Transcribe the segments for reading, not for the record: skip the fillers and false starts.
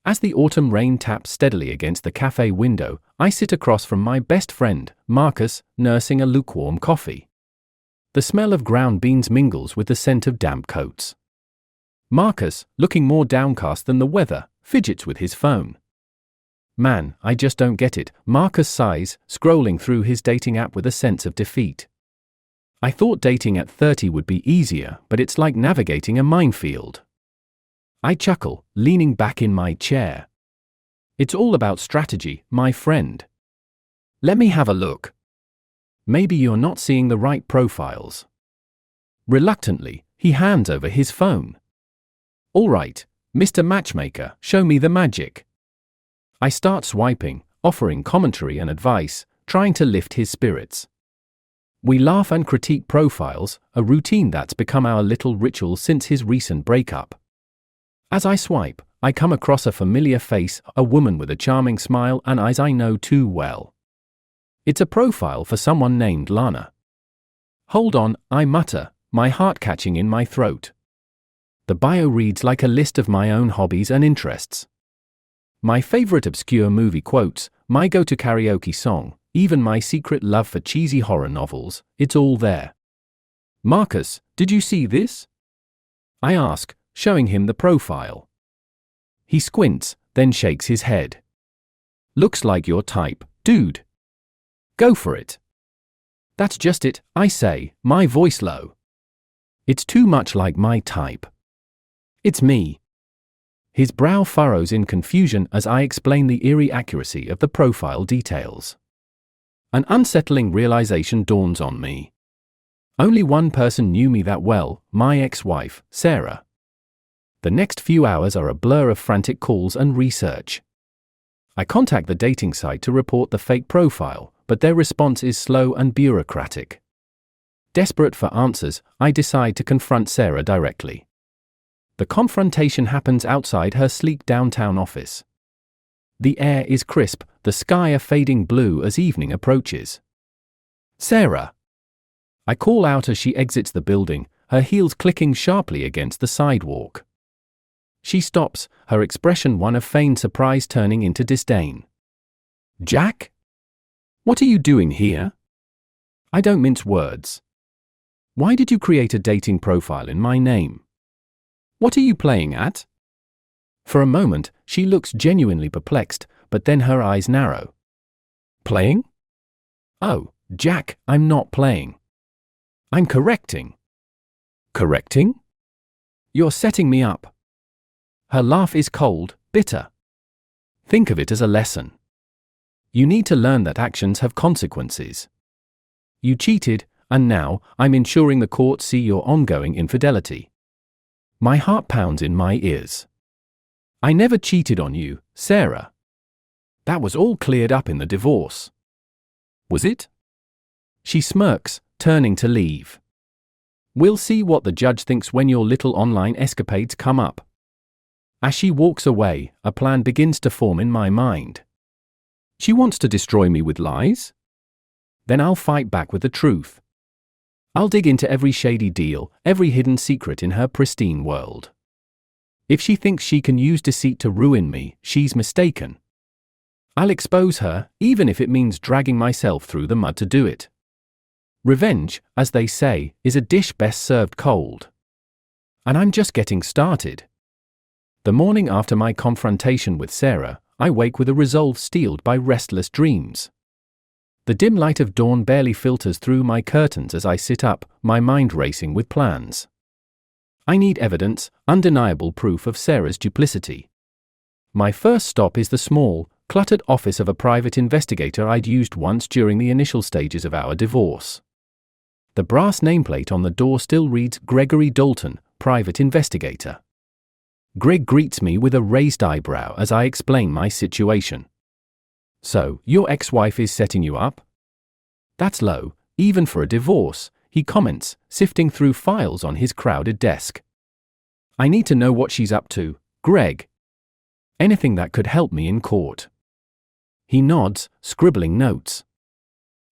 As the autumn rain taps steadily against the cafe window, I sit across from my best friend, Marcus, nursing a lukewarm coffee. The smell of ground beans mingles with the scent of damp coats. Marcus, looking more downcast than the weather, fidgets with his phone. Man, I just don't get it, Marcus sighs, scrolling through his dating app with a sense of defeat. I thought dating at 30 would be easier, but it's like navigating a minefield. I chuckle, leaning back in my chair. It's all about strategy, my friend. Let me have a look. Maybe you're not seeing the right profiles. Reluctantly, he hands over his phone. All right, Mr. Matchmaker, show me the magic. I start swiping, offering commentary and advice, trying to lift his spirits. We laugh and critique profiles, a routine that's become our little ritual since his recent breakup. As I swipe, I come across a familiar face, a woman with a charming smile and eyes I know too well. It's a profile for someone named Lana. Hold on, I mutter, my heart catching in my throat. The bio reads like a list of my own hobbies and interests. My favorite obscure movie quotes, my go-to karaoke song, even my secret love for cheesy horror novels, it's all there. Marcus, did you see this? I ask, showing him the profile. He squints, then shakes his head. Looks like your type, dude. Go for it. That's just it, I say, my voice low. It's too much like my type. It's me. His brow furrows in confusion as I explain the eerie accuracy of the profile details. An unsettling realization dawns on me. Only one person knew me that well, my ex-wife, Sarah. The next few hours are a blur of frantic calls and research. I contact the dating site to report the fake profile, but their response is slow and bureaucratic. Desperate for answers, I decide to confront Sarah directly. The confrontation happens outside her sleek downtown office. The air is crisp, the sky a fading blue as evening approaches. Sarah! I call out as she exits the building, her heels clicking sharply against the sidewalk. She stops, her expression one of feigned surprise turning into disdain. Jack? What are you doing here? I don't mince words. Why did you create a dating profile in my name? What are you playing at? For a moment, she looks genuinely perplexed, but then her eyes narrow. Playing? Oh, Jack, I'm not playing. I'm correcting. Correcting? You're setting me up. Her laugh is cold, bitter. Think of it as a lesson. You need to learn that actions have consequences. You cheated, and now, I'm ensuring the courts see your ongoing infidelity. My heart pounds in my ears. I never cheated on you, Sarah. That was all cleared up in the divorce. Was it? She smirks, turning to leave. We'll see what the judge thinks when your little online escapades come up. As she walks away, a plan begins to form in my mind. She wants to destroy me with lies? Then I'll fight back with the truth. I'll dig into every shady deal, every hidden secret in her pristine world. If she thinks she can use deceit to ruin me, she's mistaken. I'll expose her, even if it means dragging myself through the mud to do it. Revenge, as they say, is a dish best served cold. And I'm just getting started. The morning after my confrontation with Sarah, I wake with a resolve steeled by restless dreams. The dim light of dawn barely filters through my curtains as I sit up, my mind racing with plans. I need evidence, undeniable proof of Sarah's duplicity. My first stop is the small, cluttered office of a private investigator I'd used once during the initial stages of our divorce. The brass nameplate on the door still reads Gregory Dalton, Private Investigator. Greg greets me with a raised eyebrow as I explain my situation. So, your ex-wife is setting you up? That's low, even for a divorce, he comments, sifting through files on his crowded desk. I need to know what she's up to, Greg. Anything that could help me in court. He nods, scribbling notes.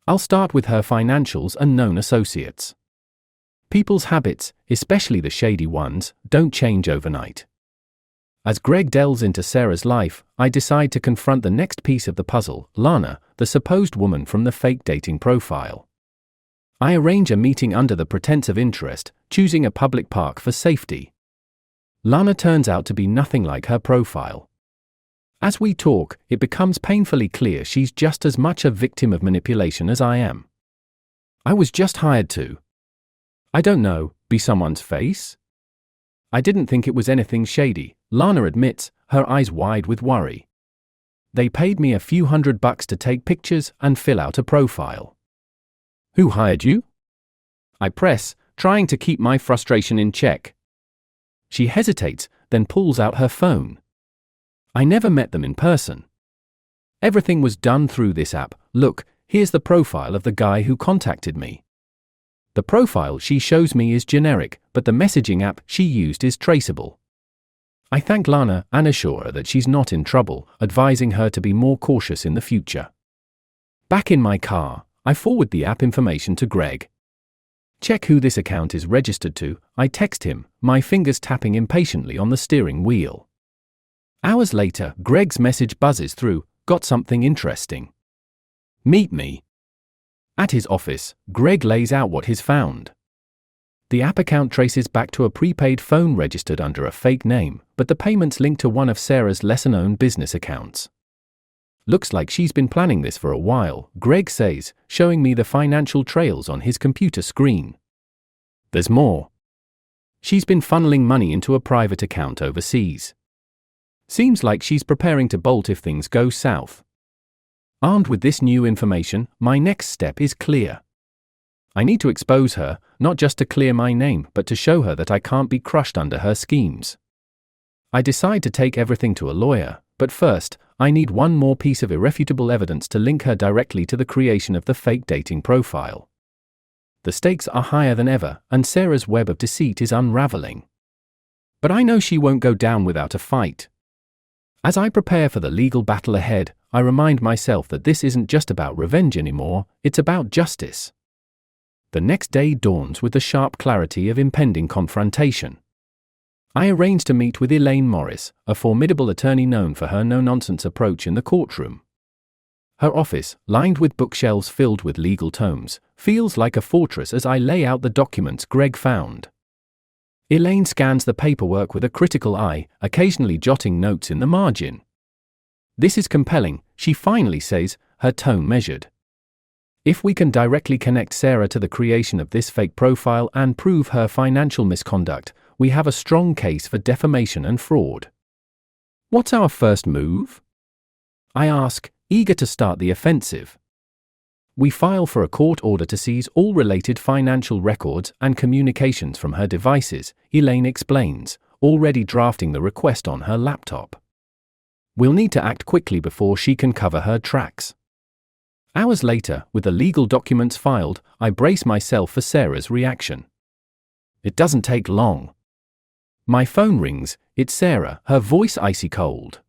I'll start with her financials and known associates. People's habits, especially the shady ones, don't change overnight. As Greg delves into Sarah's life, I decide to confront the next piece of the puzzle, Lana, the supposed woman from the fake dating profile. I arrange a meeting under the pretense of interest, choosing a public park for safety. Lana turns out to be nothing like her profile. As we talk, it becomes painfully clear she's just as much a victim of manipulation as I am. I was just hired to, I don't know, be someone's face? I didn't think it was anything shady, Lana admits, her eyes wide with worry. They paid me a few $100 to take pictures and fill out a profile. Who hired you? I press, trying to keep my frustration in check. She hesitates, then pulls out her phone. I never met them in person. Everything was done through this app. Look, here's the profile of the guy who contacted me. The profile she shows me is generic, but the messaging app she used is traceable. I thank Lana and assure her that she's not in trouble, advising her to be more cautious in the future. Back in my car, I forward the app information to Greg. Check who this account is registered to, I text him, my fingers tapping impatiently on the steering wheel. Hours later, Greg's message buzzes through, got something interesting. Meet me. At his office, Greg lays out what he's found. The app account traces back to a prepaid phone registered under a fake name, but the payments link to one of Sarah's lesser-known business accounts. Looks like she's been planning this for a while, Greg says, showing me the financial trails on his computer screen. There's more. She's been funneling money into a private account overseas. Seems like she's preparing to bolt if things go south. Armed with this new information, my next step is clear. I need to expose her, not just to clear my name, but to show her that I can't be crushed under her schemes. I decide to take everything to a lawyer, but first, I need one more piece of irrefutable evidence to link her directly to the creation of the fake dating profile. The stakes are higher than ever, and Sarah's web of deceit is unraveling. But I know she won't go down without a fight. As I prepare for the legal battle ahead, I remind myself that this isn't just about revenge anymore, it's about justice. The next day dawns with the sharp clarity of impending confrontation. I arrange to meet with Elaine Morris, a formidable attorney known for her no-nonsense approach in the courtroom. Her office, lined with bookshelves filled with legal tomes, feels like a fortress as I lay out the documents Greg found. Elaine scans the paperwork with a critical eye, occasionally jotting notes in the margin. This is compelling, she finally says, her tone measured. If we can directly connect Sarah to the creation of this fake profile and prove her financial misconduct, we have a strong case for defamation and fraud. What's our first move? I ask, eager to start the offensive. We file for a court order to seize all related financial records and communications from her devices, Elaine explains, already drafting the request on her laptop. We'll need to act quickly before she can cover her tracks. Hours later, with the legal documents filed, I brace myself for Sarah's reaction. It doesn't take long. My phone rings, it's Sarah, her voice icy cold.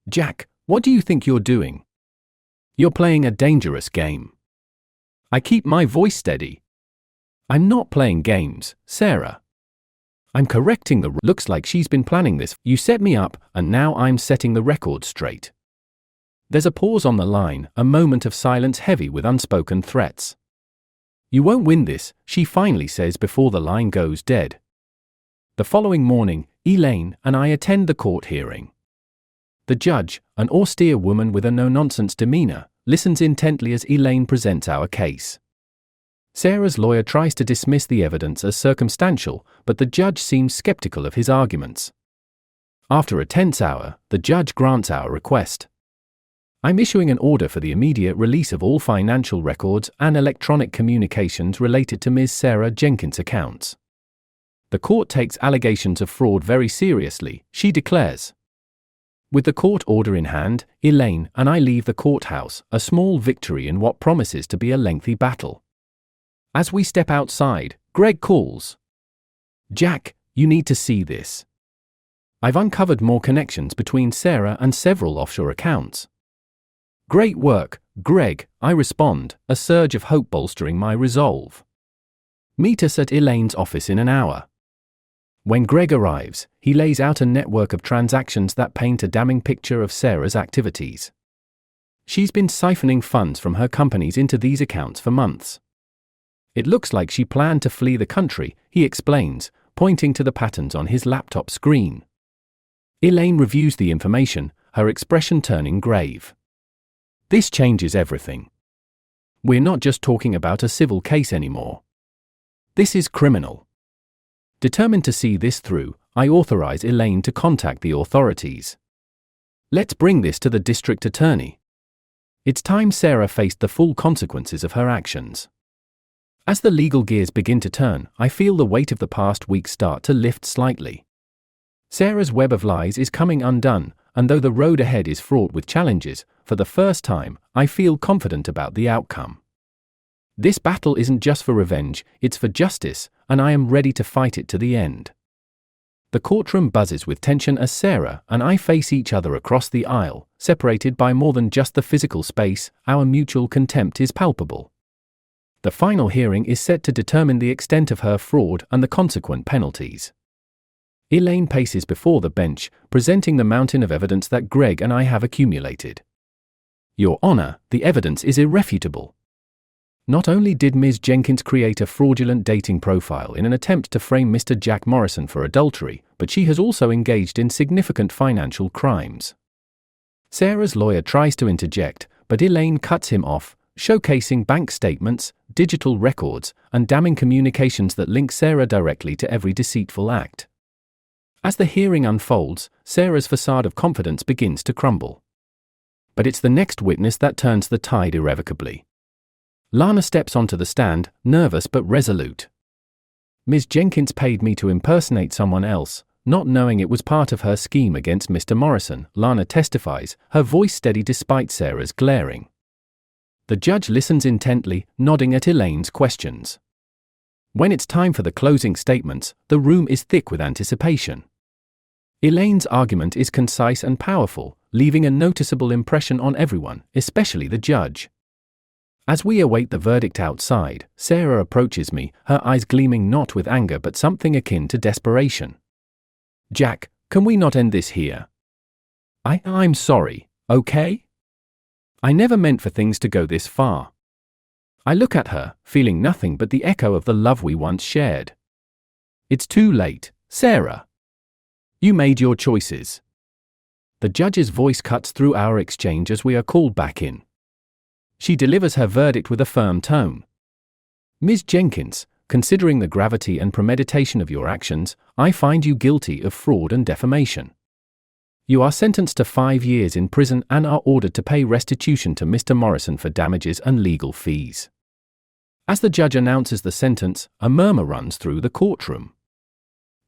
Jack, what do you think you're doing? You're playing a dangerous game. I keep my voice steady. I'm not playing games, Sarah. I'm correcting the looks like she's been planning this. You set me up, and now I'm setting the record straight. There's a pause on the line, a moment of silence heavy with unspoken threats. You won't win this, she finally says before the line goes dead. The following morning, Elaine and I attend the court hearing. The judge, an austere woman with a no-nonsense demeanor, listens intently as Elaine presents our case. Sarah's lawyer tries to dismiss the evidence as circumstantial, but the judge seems skeptical of his arguments. After a tense hour, the judge grants our request. I'm issuing an order for the immediate release of all financial records and electronic communications related to Ms. Sarah Jenkins' accounts. The court takes allegations of fraud very seriously, she declares. With the court order in hand, Elaine and I leave the courthouse, a small victory in what promises to be a lengthy battle. As we step outside, Greg calls. Jack, you need to see this. I've uncovered more connections between Sarah and several offshore accounts. Great work, Greg, I respond, a surge of hope bolstering my resolve. Meet us at Elaine's office in an hour. When Greg arrives, he lays out a network of transactions that paint a damning picture of Sarah's activities. She's been siphoning funds from her companies into these accounts for months. It looks like she planned to flee the country, he explains, pointing to the patterns on his laptop screen. Elaine reviews the information, her expression turning grave. This changes everything. We're not just talking about a civil case anymore. This is criminal. Determined to see this through, I authorize Elaine to contact the authorities. Let's bring this to the district attorney. It's time Sarah faced the full consequences of her actions. As the legal gears begin to turn, I feel the weight of the past week start to lift slightly. Sarah's web of lies is coming undone, and though the road ahead is fraught with challenges, for the first time, I feel confident about the outcome. This battle isn't just for revenge, it's for justice, and I am ready to fight it to the end. The courtroom buzzes with tension as Sarah and I face each other across the aisle, separated by more than just the physical space. Our mutual contempt is palpable. The final hearing is set to determine the extent of her fraud and the consequent penalties. Elaine paces before the bench, presenting the mountain of evidence that Greg and I have accumulated. Your Honor, the evidence is irrefutable. Not only did Ms. Jenkins create a fraudulent dating profile in an attempt to frame Mr. Jack Morrison for adultery, but she has also engaged in significant financial crimes. Sarah's lawyer tries to interject, but Elaine cuts him off, showcasing bank statements, digital records, and damning communications that link Sarah directly to every deceitful act. As the hearing unfolds, Sarah's facade of confidence begins to crumble. But it's the next witness that turns the tide irrevocably. Lana steps onto the stand, nervous but resolute. Ms. Jenkins paid me to impersonate someone else, not knowing it was part of her scheme against Mr. Morrison, Lana testifies, her voice steady despite Sarah's glaring. The judge listens intently, nodding at Elaine's questions. When it's time for the closing statements, the room is thick with anticipation. Elaine's argument is concise and powerful, leaving a noticeable impression on everyone, especially the judge. As we await the verdict outside, Sarah approaches me, her eyes gleaming not with anger but something akin to desperation. Jack, can we not end this here? I'm sorry, okay? I never meant for things to go this far. I look at her, feeling nothing but the echo of the love we once shared. It's too late, Sarah. You made your choices. The judge's voice cuts through our exchange as we are called back in. She delivers her verdict with a firm tone. Ms. Jenkins, considering the gravity and premeditation of your actions, I find you guilty of fraud and defamation. You are sentenced to 5 years in prison and are ordered to pay restitution to Mr. Morrison for damages and legal fees. As the judge announces the sentence, a murmur runs through the courtroom.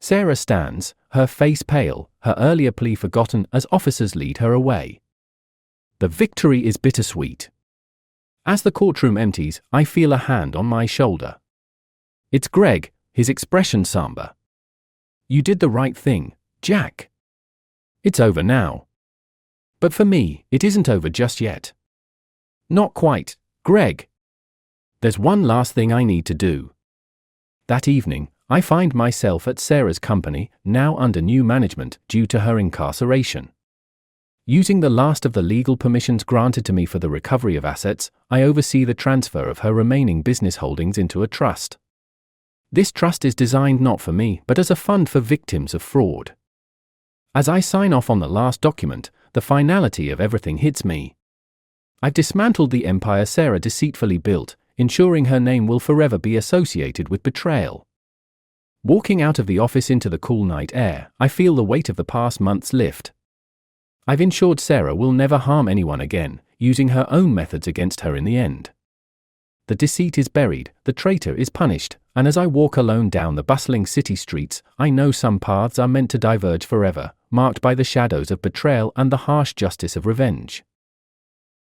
Sarah stands, her face pale, her earlier plea forgotten as officers lead her away. The victory is bittersweet. As the courtroom empties, I feel a hand on my shoulder. It's Greg, his expression somber. You did the right thing, Jack. It's over now. But for me, it isn't over just yet. Not quite, Greg. There's one last thing I need to do. That evening, I find myself at Sarah's company, now under new management due to her incarceration. Using the last of the legal permissions granted to me for the recovery of assets, I oversee the transfer of her remaining business holdings into a trust. This trust is designed not for me, but as a fund for victims of fraud. As I sign off on the last document, the finality of everything hits me. I've dismantled the empire Sarah deceitfully built, ensuring her name will forever be associated with betrayal. Walking out of the office into the cool night air, I feel the weight of the past months lift. I've ensured Sarah will never harm anyone again, using her own methods against her in the end. The deceit is buried, the traitor is punished, and as I walk alone down the bustling city streets, I know some paths are meant to diverge forever, marked by the shadows of betrayal and the harsh justice of revenge.